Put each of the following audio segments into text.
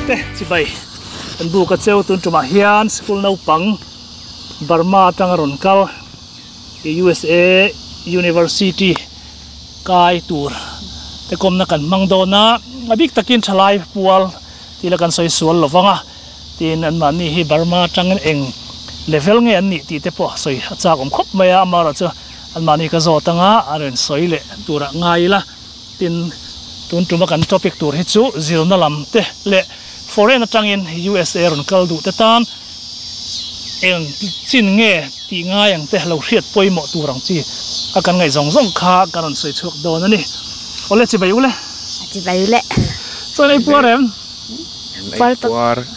te chi bai an bu ka cheu tun tuma hian school no pang Burma tangaron kal USA University kai tur te kom na kan mangdona abik takin thalai pual tila kan soi sual lowanga tin an mani hi Burma tangan eng level nge an ni ti te po soi achak om khop maya amara cha an mani ka zo tanga aren soi le tura ngai la tin tun tuma kan topic tur hi chu zero na lam te le foreign atangin USA ron kal du te tan eng chin nge ti nga yang te lo hriat poimo turang chi akan ngai zong zong kha karon soi chuk don ani ole chi bai ule so nei puarem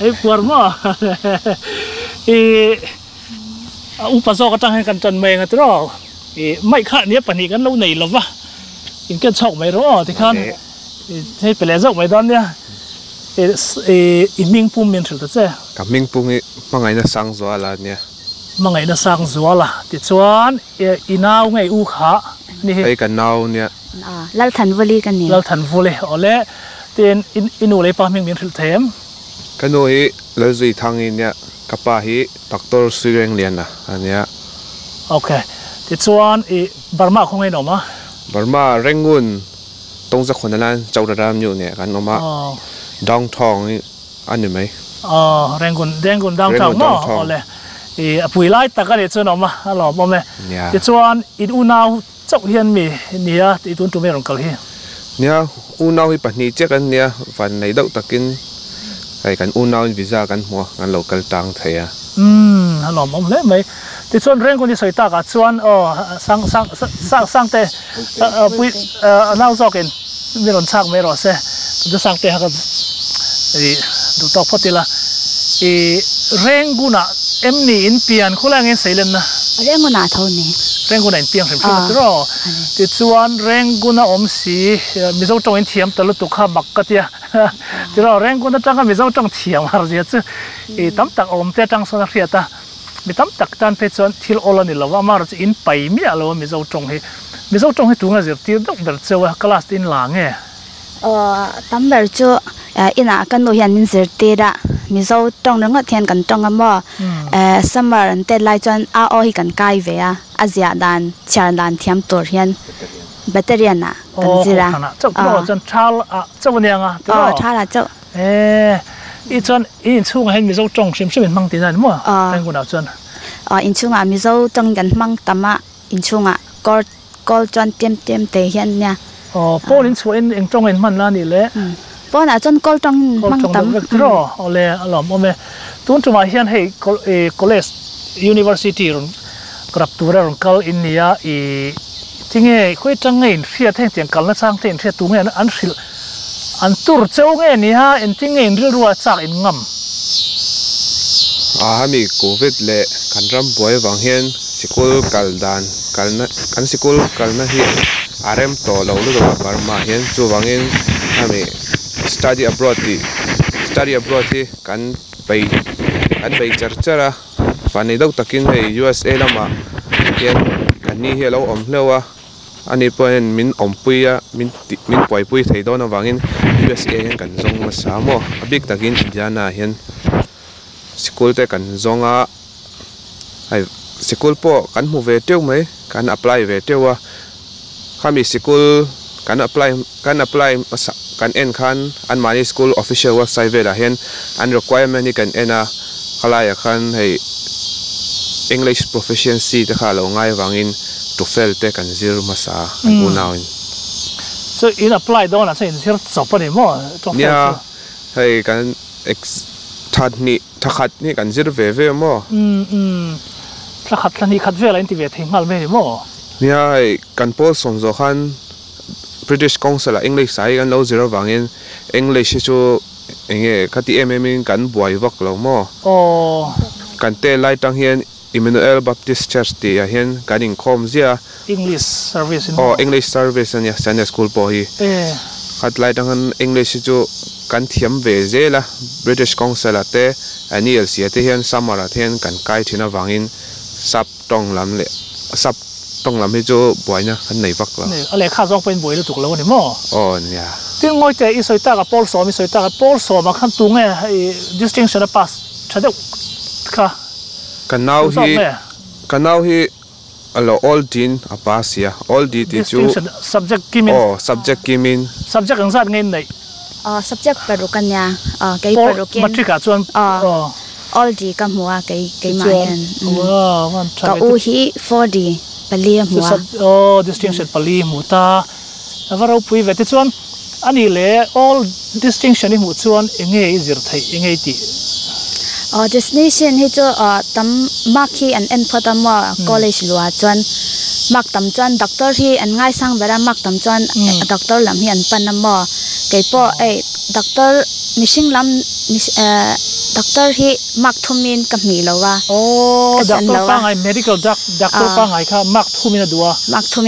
ei puar mo e upa zo ka tang kan ton me ngatro e mai kha nia pani kan lo nei lova in kan chok mai ro ti khan thế phải lẽ rộng mấy đón nhá, mình pum miền thử thế, cả mình pum ấy mang ngày nó sang gió là nhá, mang ngày nó sang gió là, thì chuan inau ngày u khá, này cái nau nhá, lal thành voli cái này, lal thành voli, ở lẽ tiền inu lấy pa mình miền thử thêm, cái nồi là gì thang in nhá, cái pa hi doctor suy rèn liền à, anh nhá, ok, thì chuan Burma không ai nào mà, Burma Rangoon tông raคนนั้นเจ้าระดับอยู่เนี่ยกันออกมาดองทองอันนี้ไหมRangoonดองทองเนาะเอาเลยปุ๋ยไล่ตะกันเดี๋ยวชวนออกมาหล่อบ่แม่เดี๋ยวชวนอินอูนาวเจ้าเฮียนมีเนี่ยที่ตุนตัวไม่รองกันเลยเนี่ยอูนาวที่ปัจจุบันเนี่ยฝันในดอกตะกินไอ้กันอูนาววิซ่ากันหัวกันเรากันต่างไทยหล่อบ่เลยไหมที่ชวนRangoonที่สวยตากับชวนสร้างแต่ปุ๋ยน่าจะกินไม่ร้อนชักไม่ร้อนเสียจะสร้างแต่ก็ดูตอกพอดีละRangoonนี่อินเปียนคู่แรกเงินใส่เลยนะRangoonเท่านี้Rangoonอินเปียนเห็นไหมครับที่ชวน Rangoonอมสีมิโซจงอินเทียมตลอดตุกข้าบักกะเตียที่เราRangoonจังก็มิโซจงเทียมอะไรอย่างเงี้ยตั้มตักอมเตะจังสนเรียตามีตั้มตักตันเพชรทิลโอลนี่เราว่ามาเราจะอินไปมีอะไรว่ามิโซจงให้ตัวงั้นสิที่ต้องเบิร์ดเจ้าคลาสอินหลังตั้มเบิร์ดเจ้าอินากันดูเห็นมินสิตีระมิโซจงเรื่องก็เทียนกันจงกันบ่ซัมเมอร์เตไลจวนอาฮิกันไกเวียอาเซียดันชาดันเทียมตัวเห็นแบตเตอรี่น่ะกันสิระเจ้าตัวจนชาลเจ้าวันยังชาละเจ้าอีจวนอินช่วงให้มิโซจงชิมเป็นมังตีนั่นมั้งRangoonเอาจวนอินช่วงมิโซจงกันมังตั้มอินช่วงก็จวนเต็มเตะเห็นเนี่ยป้อนอินช่วงเองจงเห็นมันแล้วนี่แหละป้อนจนก็จงมังตั้มรอเอาเลยหล่อมเอาไหมตุนจุมาเฮียนให้college university รุ่นกรับตัวรุ่นกัลอินเนียที่เงี้ยคุยจังเงี้ยเสียแท่งเสียงกัลและสร้างเสียงเสียตัวเงี้ยอันสิอันตุรเจ้าเงี้ยนี่ฮะอันที่เงี้ยเรื่องรัวจากอินงมีโควิดเลยกันรำป่วยวังเฮียนสกุลกัลดานกันสกุลกัลนะเฮียRM โตเราลูกบาร์มาเฮียนจูวังเฮียนมี study abroad ที่กันไปเจอฝันในดอกตะกินให้ USA แล้วมาเฮียนกันนี่เฮียเราอมเลวะอันนี้เป็นมินอมปุยมินปล่อยปุยไทยโดนวังเฮียน USA เฮียนกันส่งมาสามอบิกตะกินอินเดียนาเฮียนสกุลแต่กันส่งไอ้สกุลพอกันหูเวทียวไหมกัน apply เวทียวข้ามีสกุลกัน apply กันเอ็นคันอันมาในสกุล official website เวลาเห็นอัน requirement นี่กันเอ็นขลายคันให้ English proficiency แต่ข้าเราง่ายวังอินTOEFL แต่กันซีร์มาสาอันกูน่าอิน so in apply โดนอะไรสิซีร์สอบปะเนี่ยมั้งเนี่ยให้กันทัดนี่กันซีร์เวมั้งถ้าขัดนี่ขัดเวลาอินทิเวทงาลไม่ได้มั้งเนี่ยกันโพสส่งโจคัน British Council English ใส่กันเราซีร์วังอิน English ชูเงี้ยคัดที่มินกันบวยวักเรามั้งกันเตะไล่ตั้งเฮียน Emmanuel Baptist Church ที่เฮียนกันอินคอมเสีย English service English service เนี่ย Sunday school พอฮีขัดไล่ตั้งกัน English ชูกันเทียมเวเจละ British Council เตะอันนี้เสียที่เฮียนซัมมาร์เทียนกันใกล้ที่น่าวังอินซับต้องลำเลยซับต้องลำให้จูบวยนะกันไหนวักละอะไรข้าซอกเป็นบวยแล้วถูกแล้วเนี่ยมั้งเนี่ย tin ngoi te i soita ka Paul so mi soita ka Paul so ma khan tu nge distinction a pass thadeu kha kanau hi alo all din apasia all di ti chu subject kimin subject kimin subject ang zat ngai nei subject perukanya kai perukin matrika chuan all di ka hmuwa kai ma hian wow ka u hi 4D pali hmuwa distinction pali muta avaro pui vete chuan ani le all distinction hi mu chuan enge zir thai enge ti destination hi chu tam mark hi an en phatama college lua chuan mark tam chuan doctor hi an ngai sang bera mark tam chuan doctor lam hi an panama keipo doctor mishing lam doctor hi mark thumin ka mi lowa doctor pa ngai medical doctor pa ngai kha mark thumin duwa chu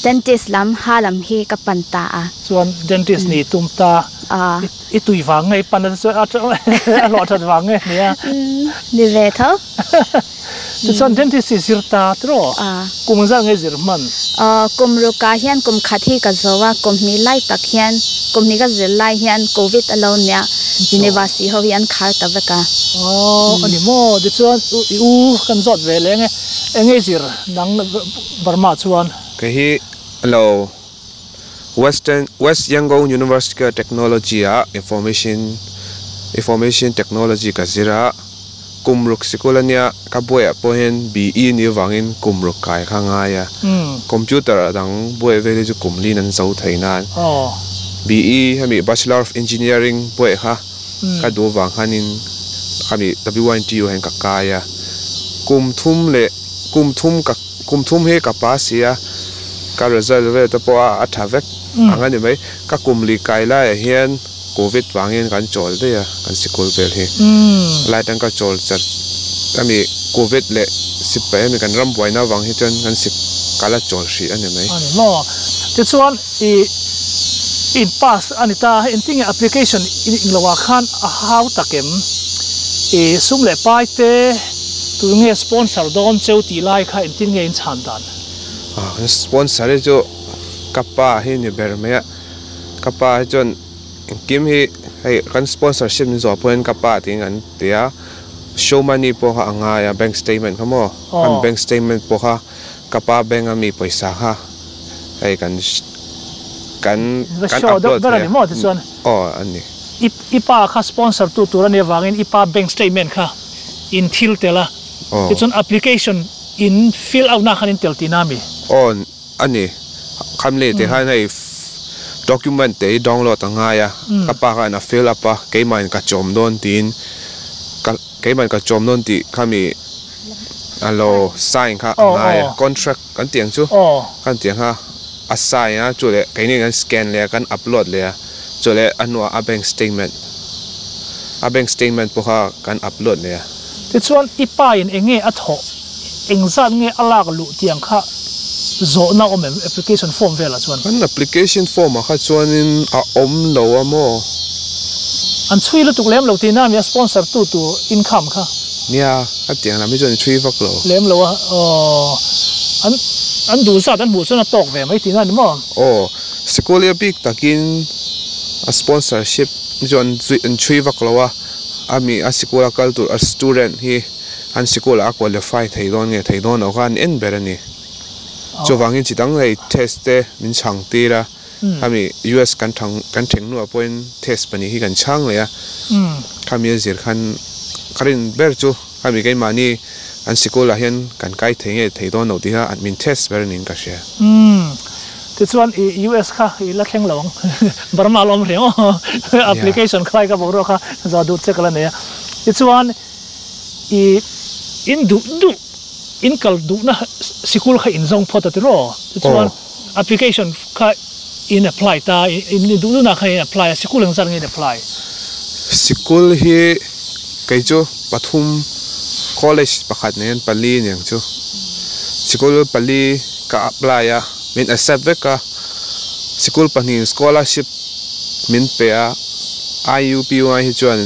dentist lam halam hi ka panta chuan dentist ni tumta i tui wang ngai pan so a lot of wang ngai nia ni ve tho chuan dentist sirta tro kum za ngai zirman kum ru ka hian kum khathi ka zowa kum mi lai tak hian kum ni ga zir lai hian covid alone nia university ho hian khar ta veka ani mo de chuan u kan zot ve le nge enge zir nang Burma chuan ke hi alo West Yangon University of Technology information technology ka zira kumruk sikulania ka boya pohen BE ni wangin kumruk kai khanga ya computer dang boy vele ju kumli nan zo thainan BE hami Bachelor of Engineering boy kha ka do wang hanin khami WNTU hen ka kaya kumthum he ka pasia ka result ve to po athavek angani mai ka kumli kaila hian covid wangin kan chol de ya kan sikul vel hi lai tang ka chol char kami covid le sipai mi kan ram boina wang hi chen kan sik kala chol shi ani mai ani mo te chuan in pass anita inting application in lawa khan how takem sum le pai te tu nge sponsor don cheu ti lai kha inting nge in chan dan sponsor jo kapa hi ni bermea kapa jon kim hi kan sponsorship ni zo point kapa ting an tia show money po ha anga ya bank statement kamo kan bank statement po ha kapa bank ami paisa ha kan upload ni mo chuan ani ipa kha sponsor tu turani wangin ipa bank statement kha in thil tela it's an application in fill out na khanin tel tinami ani khamle te han hai document te download anga ya kapa ka na fill up ke main ka chom don tin ke main ka chom don ti khami alo sign kha anga ya contract kan tiang chu kan tiang ha assign ya chu le ke ni kan scan le kan upload le chu le anwa a bank statement po ha kan upload le ti chuan ipa in enge atho engzat nge alak lu tiang kha zo na application form vela chuan an application form kha chuan in a lo amo an chui lu tuk lem lo ti na mi sponsor tu income kha nia atiang na mi chuan chui vak lo lem lo an du sa dan bu chuan tok ve mai ti na ni mo school big takin a sponsorship chuan chui vak lo ami a school culture a student hi an school a qualify theidon nge theidon o khan en berani cho wangin chitang lei test te min chang tira ami US kan theng nu point test pani hi kan chang le ya kami zir khan karin ber chu kami kai mani an school a hian kan kai thenge theidon no ti ha admin test beranin ka she ti chuan US kha la thleng lawng Burma lom reng application khai ka boro kha za du che kala ne ti chuan in du in kal du na sikul kha in zong phota ti ro ti chuan application kha in apply ta in du na kha in apply sikul ang zar nge apply sikul hi kai chu pathum college pakhat nen pali nyang chu sikul pali ka apply ya min accept veka sikul panin scholarship min pe a IUPY hi chuan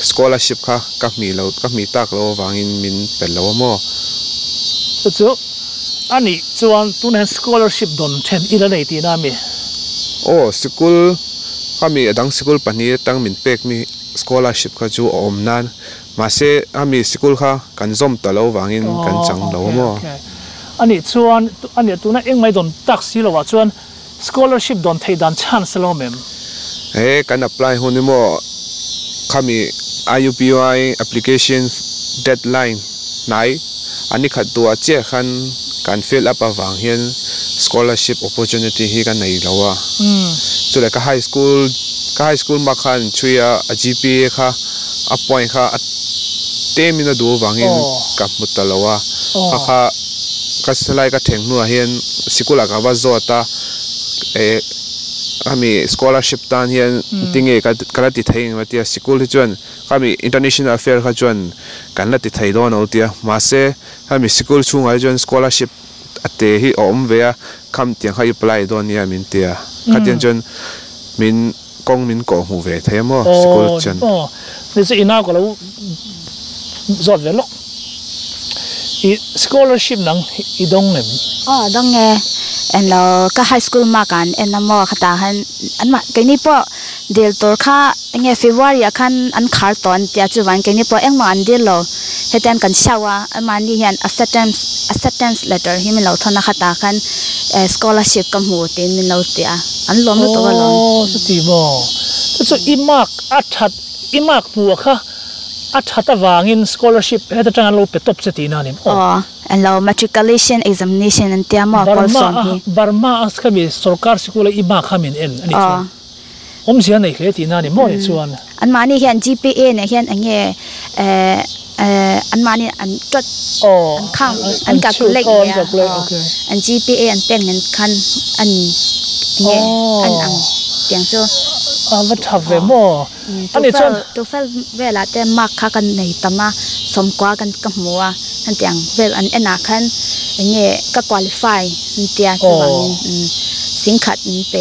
scholarship kha ka mi tak lo wangin min pel lo mo chu ani chuan tunen scholarship don then ila nei ti na mi oh school kami adang school pani tang min pek mi scholarship kha chu om nan ma se ami school kha kan zom talo wangin kan chang lo mo ani chuan ani tuna engmai don taxi lo wa chuan scholarship don thei dan chance lo mem kan apply honi mo kami IUPI application deadline nai ani khat tu che khan kan fill up awang hian scholarship opportunity hi kan nei lawa chule ka high school ma khan chuya a GPA kha a point kha temina du wangin ka mutalawa kha ka salai ka thengnu hian sikula ka wa zota kami scholarship tan hian tinge ka ti theing matia sikul chuan kami international affair kha chuan kan la ti thei don otia ma se kami sikul chunga chuan scholarship ate hi om vea kham tiang khai apply don nia min tia khatian chuan min kong min ko hu ve themo sikul chuan ni se ina ko lo zot ve lok I scholarship nang I dong nem dong nge en lo ka high school ma kan en mo khata han an ma ke ni po del tor kha nge February khan an khar ton tia chu wan ke ni po eng ma an del lo hetan kan shawa man ni hian acceptance letter hi min lo thona khata khan scholarship kam hu tin min lo tia an lom to ga lom su ti mo so imak athat imak pu kha athata wangin scholarship heta tang lo pe top cheti na nim and lo matriculation examination and tia mo polson hi Burma as kami sarkar sikula imak khamin en ani chu sia nei hle ti na ni mo ni chuan an mani hian GPA ne hian ange an mani an tot an khang an calculate an GPA an pen men khan an nge an ang tiang chu va thave ve mo ani chuan to fel vela te mark kha kan nei tama somkwa kan ka hmuwa an tiang vel an ena khan nge ka qualify tia chu singkhat pe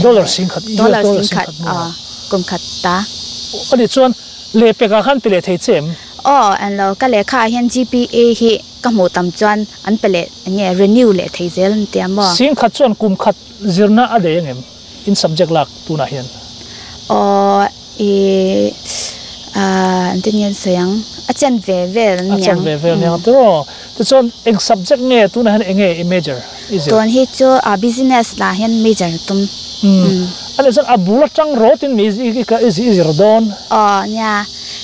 dollar singkhat kum khat ta ani chuan le pe ka khan pele thei chem an lo ka le kha hian GPA hi ka hmu tam chuan an pele nge renew le thei zel tia mo singkhat chuan kum khat zirna ade ngem in subject lak tuna hian antin sayang achen ve nyang to chon eng subject nge tu na han enge major is it ton hi cho a business la hian major tum ale chon abula tang rotin mi ka is rodon nya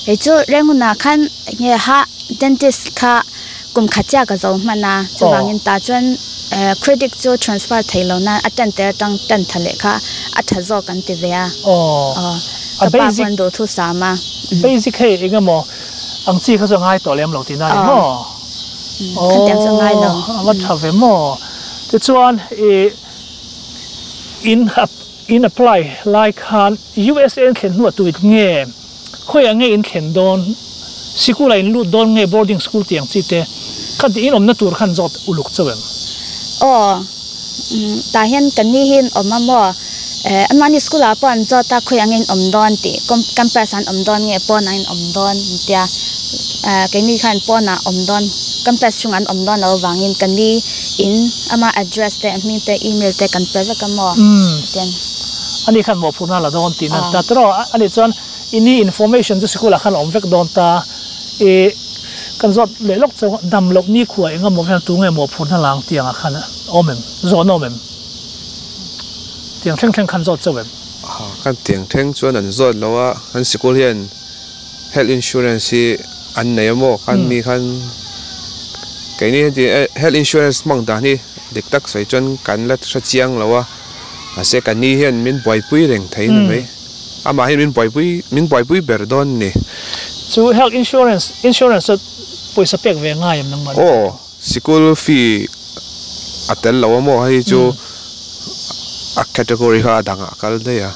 he chu renguna khan nge ha dentist kha kum khacha ka zo mana chuwangin ta chon credit cho transfer thailo na atan ter tang tan thale kha athazo kan ti vea a basic do thu sama basic he engamo ang chi kha so ngai to lem lo ti na ni mo kan tiang so ngai lo wa thave mo ti chuan in apply like han USN khen nu tu it nge khoi ange in khen don sikula in lu don nge boarding school tiang chi te khat in om na tur khan jot uluk chawem ta hian kan ni hin oma mo an mani school a pon zo ta khoi angin om don ti comparison om don nge pon nine om don tia ke ni khan pon na om don comparison an om don lo wangin kan ni in ama address te mi te email te kan pe ka mo tian ani khan mo phuna la don ti na ta tro ani chuan ini information ju school a khan om vek don ta kan zot le lok chaw dam lok ni khuai nga mo vel tu nge mo phuna lang tiang a khan omem zon omem tiang theng khan zot chawem kan tiang theng chuan an zot lowa kan sikul hian health insurance hi an nei mo kan mi khan cái này thì health insurance mong ta ni dik tak sai chuan kan la sa chiang lowa a se kan ni hian min boi pui reng thei na mai ama hian min boi pui berdon ni chu health insurance poisa pek ve ngai am nang man school fee atel lawa mo hai chu a category ha danga kal de ya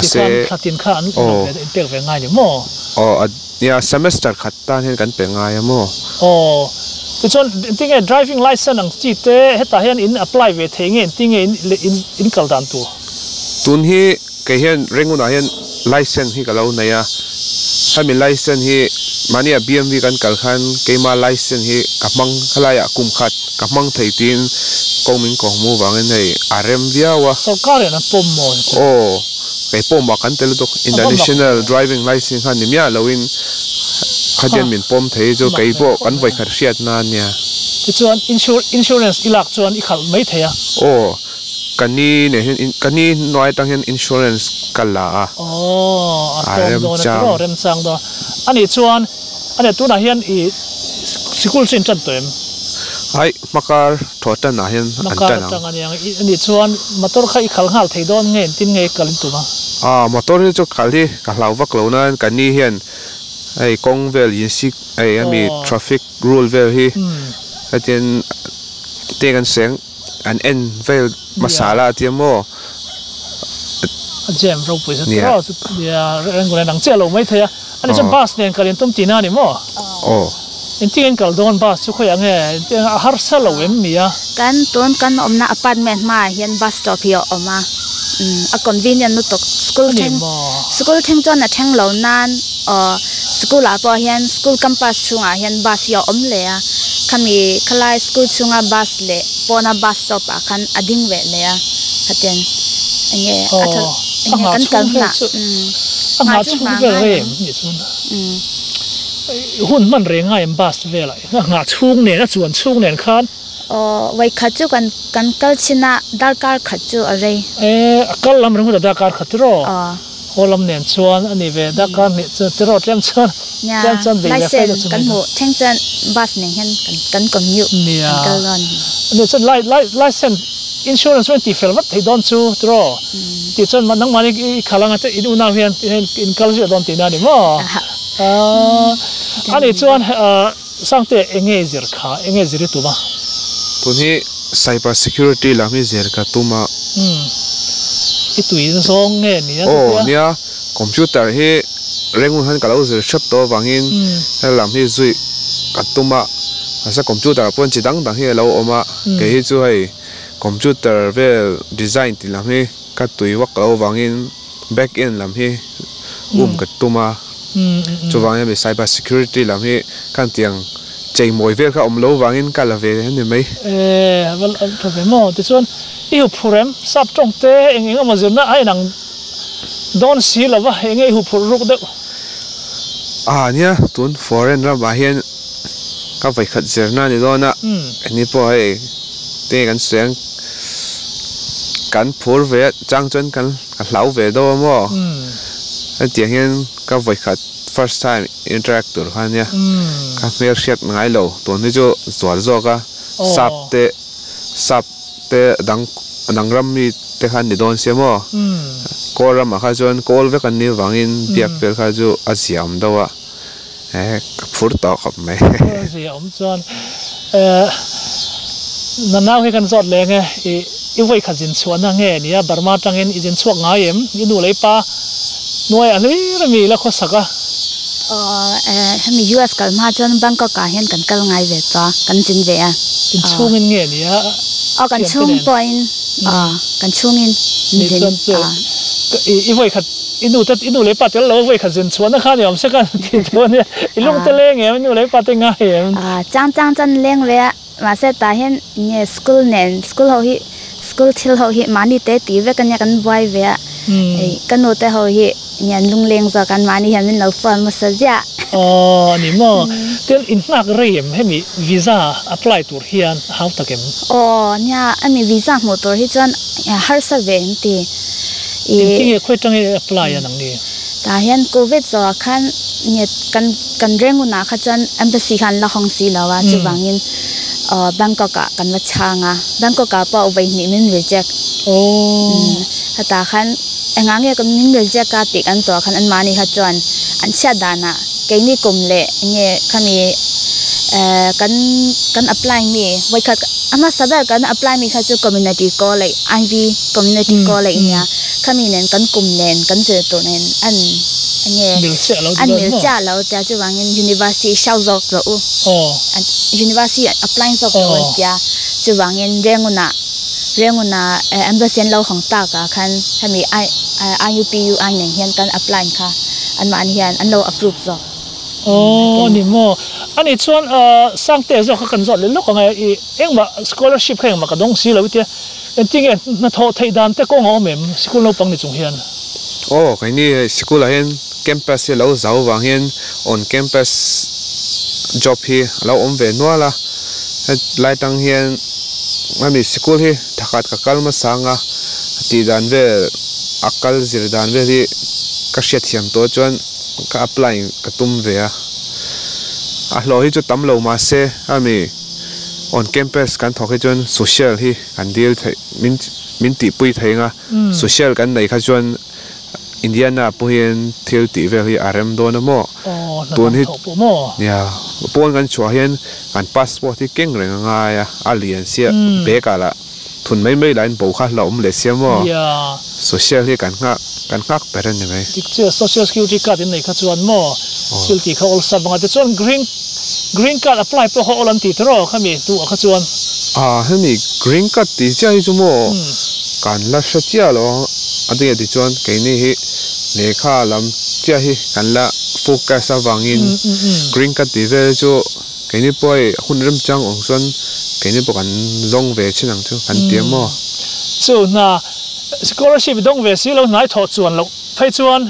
ti khatin khan pek ve ngai ni mo ya semester khatta hian kan pe ngai mo ti chon tinge driving license ang chi te heta hian in apply ve thenge tinge in kaldan tu tun hi ke hian renguna hian license hi kalau na ya hami license hi mania BMW kan kal khan keima license hi kapang halaya kum khat kapang theitin công mình còn mua vàng này RM viawa sau cái này nó bom mồi oh cái pom bạc kan tel to international driving license han nimya loin khadian min pom thei jo cái bo kan voi khar siat na nya thì chuan insurance ilak chuan i khal mấy thế à oh kani ne kani noi tang hen insurance kala rem chang rem chang do ani chuan ani tu na hian i school sin chan toem hai makar thota na hian makar tang ani chuan motor khai khal hal thei don nge tin nge kalin tu ma motor ni chu khali ka hlau vak lo na kani hian ai kong vel yin sik ai ami traffic rule vel hi atin te kan seng an en vel masala tiamo jam ro pui sa tro ya reng ko nang chelo mai thaya ani chan bus nen kalin tum tina ni mo in tin kal don bus chu khoya nge har sa lo em mia kan ton kan omna apartment ma hian bus stop hi oma a convenient nu tok school theng chon na theng lo nan school a po hian school campus chunga hian bus yo om le a khami khalai school chunga bus le pona bus stop a khan ading ve le a haten enge kan kalna nga chung ve re ni chun hun man re nga em bus ve la nga chung ne na chuan chung nen khan vai khachu kan kal china darkar khachu are akal lam rung da darkar khatro holam nen chuan ani ve darkar ni tro tlem chuan chan ve le fa chu kan mu theng chan bus ne hen kan commute kan ron ni chan license insurance wen ti fel wat thei don chu tro ti chan man nang mani khalang ate in una hian in kalji don ti na ni mo ani chuan sangte enge zir kha enge zir tu ma tuni cyber security la mi zer ka tuma itui song nge ni nia computer hi rengun han kalau zer chat to wangin lam hi zui ka tuma asa computer pon chi dang dang hi lo oma ke hi chu hai computer vel design ti lam hi ka tui wak lo wangin back end lam hi ka tuma chu wangin cyber security lam hi kan tiang chei moi vel kha om lo wangin kala ve ni mai wal to ve mo ti chuan iu phurem sap tong te engeng ma zirna ai nang don si lawa engei hu phur ruk de nia tun foreign ra ba hian ka vai khat zerna ni dona ani po ai te kan seng kan phur ve chang chon kan hlau ve do mo an tiang hian ka vai khat first time interact tur khania ka mer shet ngai lo to ni jo zwal zo ka sap te dang ram mi te khan ni don se mo koram kha jon kol ve kan ni wangin biak per kha ju asiam dawa phur to khop mai asiam chon na naw he kan zot le nge i voi khajin chuan nge nia Burma tangin ijin chuak nga em inu leipa noi ali rami la kho saka hemi US kalma chon Bangkok ka hian kan kal ngai ve ta kan jin ve a in chungin nge nia kan chung point kan chungin i voi khat inu le pa tel lo voi khajin chuan na khan yom se kan ti thon ne ilung te le nge inu le pa te nga em chang chan leng ve ma se ta hian nge school ho hi school thil ho hi mani te ti ve kan ya kan boy ve kan no te ho hi nyan lung leng za kan mani hian min lo fon ma sa ja ni mo tel in nak rem hemi visa apply tur hian how takem nya ami visa motor hi chuan har sa ve ti tin khoi tang apply anang ni ta hian covid zo khan nge kan renguna kha chuan embassy khan la hong si lawa chu wangin Bangkok ka kan wa changa Bangkok ka pa ovai ni min reject hata khan engange kan min reject ka ti kan to khan an mani kha chuan an sha dana ke ni kumle nge khami kan apply mi wai kha ama sabar kan apply mi kha chu community college IV community college nya khami nen kan kum nen kan je to nen an mil cha lo ta chu wangin university shao zok ro university apply zok ro tia chu wangin renguna embassy lo hong ta ka khan hami IUPU ai nen hian kan apply kha an man hian an lo approve zo ni mo anh ấy chọn sang tệ rồi các cần dọn lên lúc này em mà scholarship hay mà cái đông xí là vậy em tiếng em nó thọ thầy đàn thế có ngõ mềm school lâu bằng này chung hiền cái này school là hiền campus lâu giàu vàng hiền on campus job hi lâu về nữa là lại tăng hiền mà mình school hi thắc các cal mà sang thì đàn về akal zir đàn về thì các xét hiểm tổ chọn các apply các tum về lo hi chu tam lo ma se ami on campus kan thok hi chon social hi kan deal thai min ti pui thai nga social kan nei kha chon Indiana puhian thil ti vel hi RM don mo tun hi ya pon kan chua hian kan passport hi keng reng nga ya alien sia be kala thun mai line bo kha lom le sia mo social hi kan ngak peren ni mai tik social security card in nei kha chuan mo security kha ol sa banga te chuan green card apply po ho olam ti tro khami tu kha chuan hemi green card ti chai chu mo kan la sha chia lo adi ti chuan ke ni hi lekha lam chia hi kan la focus awangin green card ti ve chu ke ni poi hunrem chang ong chuan ke ni po kan zong ve chinang chu kan ti mo chu na scholarship dong ve si lo nai tho chuan lo phai chuan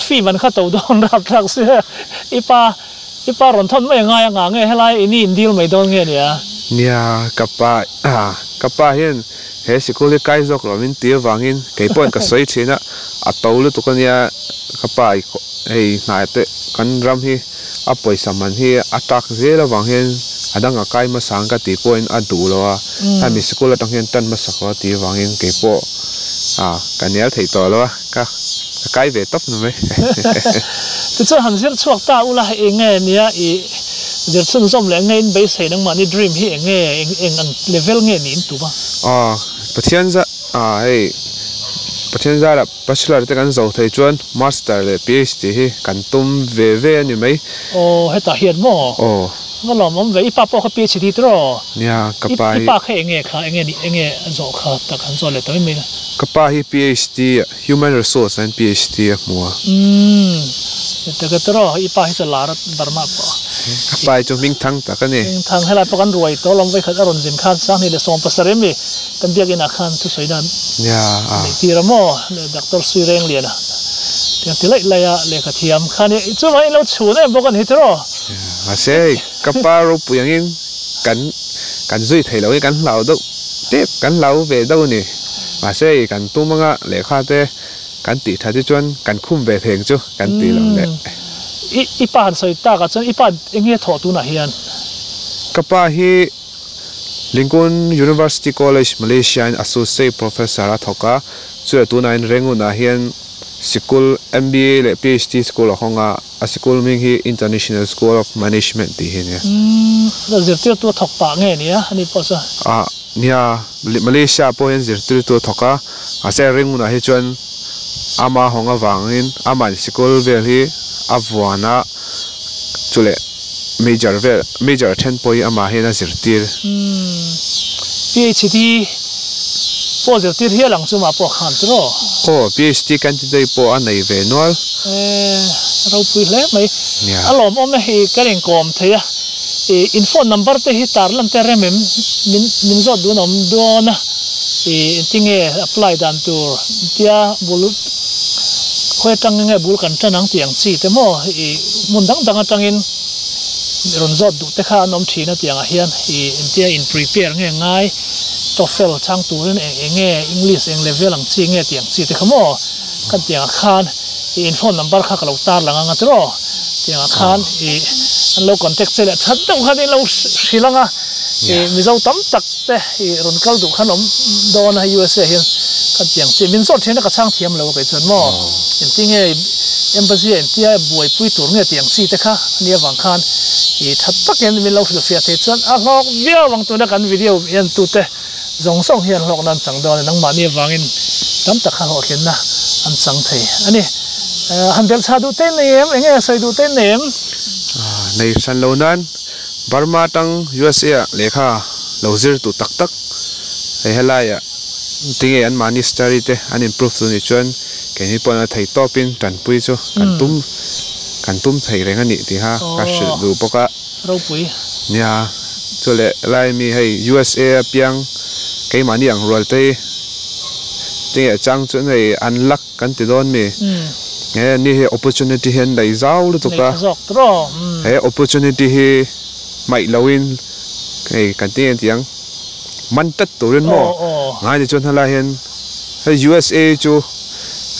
fee man kha to don rak rak se ipa ron thon mai nga nge helai ini indil mai don nge nia kapa hian he sikuli kai zok lo min tir wangin ke point ka soi thina a tolu tu kania kapa ei nai te kan ram hi a poisa man hi atak zela wangin adanga kai ma sang ka ti point a du lo a mi sikula tang hian tan ma sakwa ti wangin ke po kanial thei to lo ka kai ve top no me tu chu han zir chuak ta ula enge nia I giờ xuân xong lại nghe bây giờ đang mà đi dream hi nghe anh level nghe nín tụ ba pathian za pathian za là bachelor te kan zo thei chuan master le PhD hi kan tum ve ni mai hết ta hiền mo nó làm mắm vậy ipa po ka PhD tro nia kapa ipa khe nghe zo kha ta kan zo le toi me kapa hi PhD human resource and PhD mua ta ka tro ipa hi la rat barma po pai cho minh thang ta cái này minh thang hay là các anh ruồi to lòng với khát aron zin khan sang này là xong pasarem mi kan biak ina khan tu soi dan ya ti ramo le doctor sui reng liền à thì lại le khát thiam khan này chú mai lâu chú này bốc anh hít rồi à sẽ kapa ro puyang in kan duy thầy lâu kan lao đâu tiếp kan lao về đâu nè mà sẽ kan tu manga le khát te kan ti thà chứ chuan kan khum về thèn chứ kan ti lòng lệ ipa han soi ta ka chon ipa enge tho tu na hian kapa hi Lincoln University College Malaysia associate professor thoka chu tu nine rengu na hian school MBA le PhD school honga a school ming hi International School of Management ti hi ne la zirtir tu thok pa nge nia ani po sa nia Malaysia po hian zirtir tu thoka a se rengu na hi chuan ama honga wangin ama school vel hi Afwana chule major 10 point ama hena zirtir PhD po zirtir hi lang chuma po khan tro PhD candidate po anei ve nol ro pui le mai alom om hi karen kom theya info number te hi tarlam te remem min zo du nom do na tinge apply dan tur tia bul khoi tang nge bul kan chanang tiang chi te mo mun dang tangin ron zot du te kha nom thina tiang a hian intia in prepare nge ngai TOEFL chang turin nge English eng level ang chi nge tiang chi te khamo kan tiang khan info number kha kalo tar langa nga tro tiang khan an lo contact chele that dang khan lo shilanga mi zo tam tak te ron kal du khan om do na USA hian kan tiang chi min zot thina ka chang thiam lo kai chon mo intinge embassy intia buai pui tur nge tiang chi te kha nia wang khan that tak en min lo fia te chon a lok via wang tu na kan video en tu te zong song hian lok nan chang do nang ma ni wangin tam tak kha ho ken na an chang thei ani han bel cha du te nem enge soi du te nem nei san lo nan Burma tang USA lekha lozir tu tak tak helaya tinge an ministry te an improve tu ni chuan ke ni pona thei topin tan pui chu kan kan tum thei reng ani ti ha ka shil du poka ro pui nia chule lai mi hei USA piang ke mani ang rol te te chang chun hei unlock kan ti don mi ni he opportunity hen dai zau lu to ka he opportunity he mai lawin cái kan ti tiang man tat turin mo ngai de chon hala hen USA chu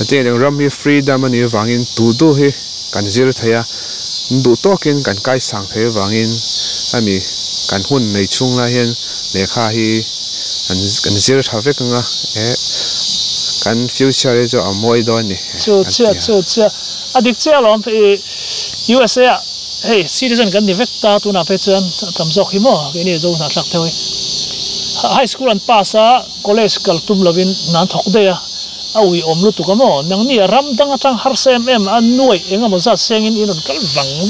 ate deng ram hi freedom ani wangin tu do he kan zir thaya du to ken kan kai sang the wangin ami kan hun nei chung la hen lekha hi kan zir thave kanga e kan future jo amoi do ni chu adik che lom USA hey citizen kan ni vekta tu na pe chan tam zok hi mo ke ni zo na thak thoi high school an pasa college kal tum lovin nan thok de ya awi om lu tu ka mo nang ni ram dang atang har sem em an nuai enga mo za seng in inon kal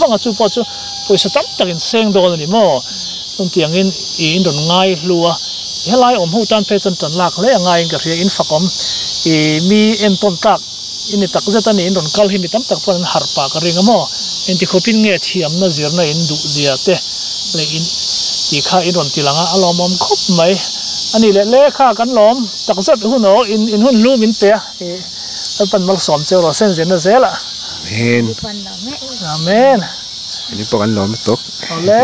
wang chu po chu poisa tam takin seng do ni mo tum tiang in don ngai lua helai om hu tan pe chan tan lak le ngai ka ria in fakom mi en ton tak ini tak zeta ni in don kal hi mi tam tak pon har pa ka ringa mo enti khopin nge thiam na zir na in du zia te le in ti kha in ron tilanga alomom khop mai ani le kha kan lom tak zet huno in hun lu min te pan mal som che ro sen zen zela amen amen ni po kan lom tok ole